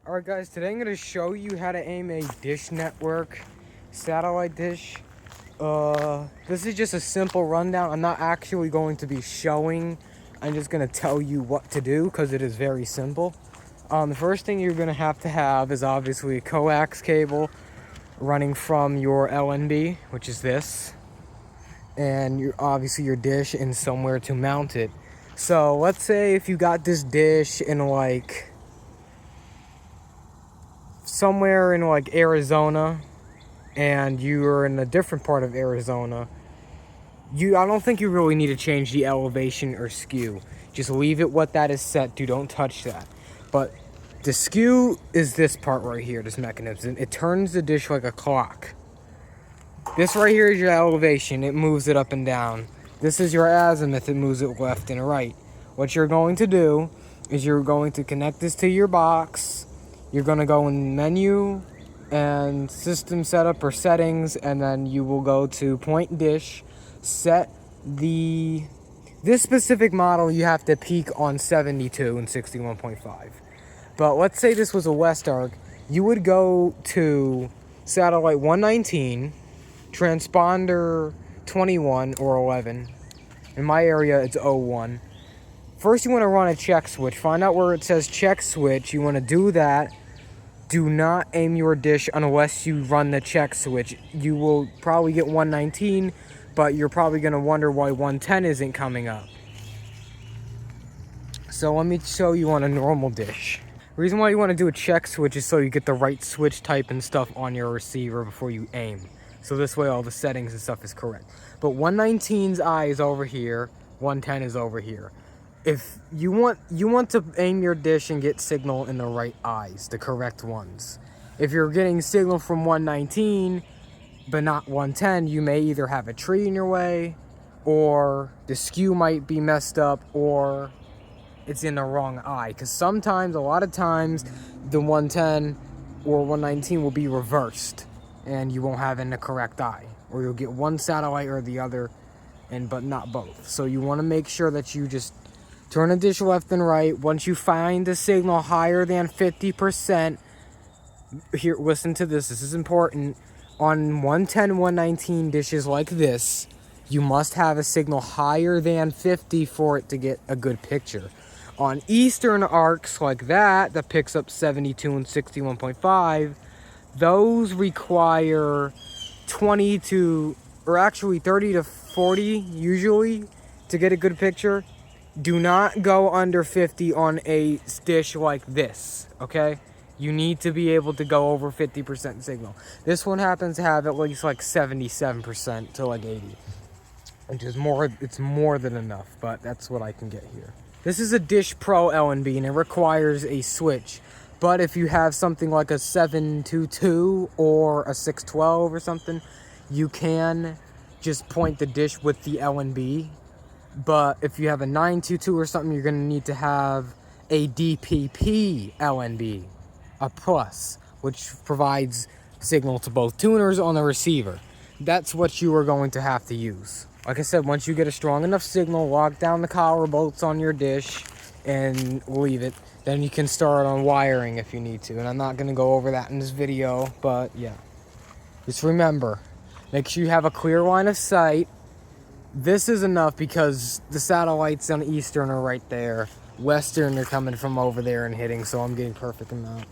Alright guys, today I'm going to show you how to aim a dish network satellite dish. This is just a simple rundown. I'm not actually going to be showing. I'm just going to tell you what to do because it is very simple. The first thing you're going to have is obviously a coax cable running from your LNB, which is this. And obviously your dish and somewhere to mount it. So let's say if you got this dish in somewhere in Arizona and you're in a different part of Arizona, I don't think you really need to change the elevation or skew. Just leave it what that is set to. Don't touch that. But the skew is this part right here, this mechanism. It turns the dish like a clock. This right here is your elevation. It moves it up and down. This is your azimuth. It moves it left and right. What you're going to do is you're going to connect this to your box. You're going to go in menu and system setup or settings, and then you will go to point dish, set this specific model you have to peak on 72 and 61.5. But let's say this was a West Arc, you would go to satellite 119, transponder 21 or 11. In my area it's 01. First you want to run a check switch. Find out where it says check switch. You want to do that. Do not aim your dish unless you run the check switch. You will probably get 119, but you're probably going to wonder why 110 isn't coming up. So let me show you on a normal dish. The reason why you want to do a check switch is so you get the right switch type and stuff on your receiver before you aim. So this way all the settings and stuff is correct. But 119's eye is over here, 110 is over here. If you want to aim your dish and get signal in the right eyes, the correct ones. If you're getting signal from 119 but not 110, you may either have a tree in your way, or the skew might be messed up, or it's in the wrong eye. Because a lot of times, the 110 or 119 will be reversed, and you won't have in the correct eye, or you'll get one satellite or the other, but not both. So you want to make sure that you just turn the dish left and right. Once you find a signal higher than 50%, here, listen to this. This is important. On 110, 119 dishes like this, you must have a signal higher than 50 for it to get a good picture. On Eastern arcs like that picks up 72 and 61.5, those require 30 to 40 usually to get a good picture. Do not go under 50 on a dish like this, okay? You need to be able to go over 50% signal. This one happens to have at least 77% to 80. Which is it's more than enough, but that's what I can get here. This is a Dish Pro LNB and it requires a switch. But if you have something like a 722 or a 612 or something, you can just point the dish with the LNB. But if you have a 922 or something, you're going to need to have a DPP LNB, a plus, which provides signal to both tuners on the receiver. That's what you are going to have to use. Like I said, once you get a strong enough signal, lock down the collar bolts on your dish and leave it. Then you can start on wiring if you need to. And I'm not going to go over that in this video, but yeah. Just remember, make sure you have a clear line of sight. This is enough because the satellites on Eastern are right there. Western, they're coming from over there and hitting, so I'm getting perfect amount.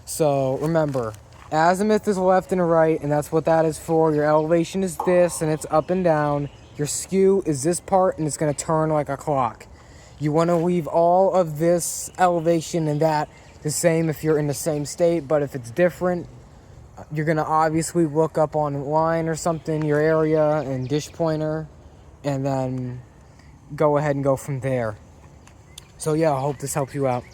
So remember, azimuth is left and right, and that's what that is for. Your elevation is this, and it's up and down. Your skew is this part, and it's going to turn like a clock. You want to leave all of this elevation and that the same if you're in the same state, but if it's different, you're going to obviously look up online or something, your area and dish pointer, and then go ahead and go from there. So yeah, I hope this helps you out.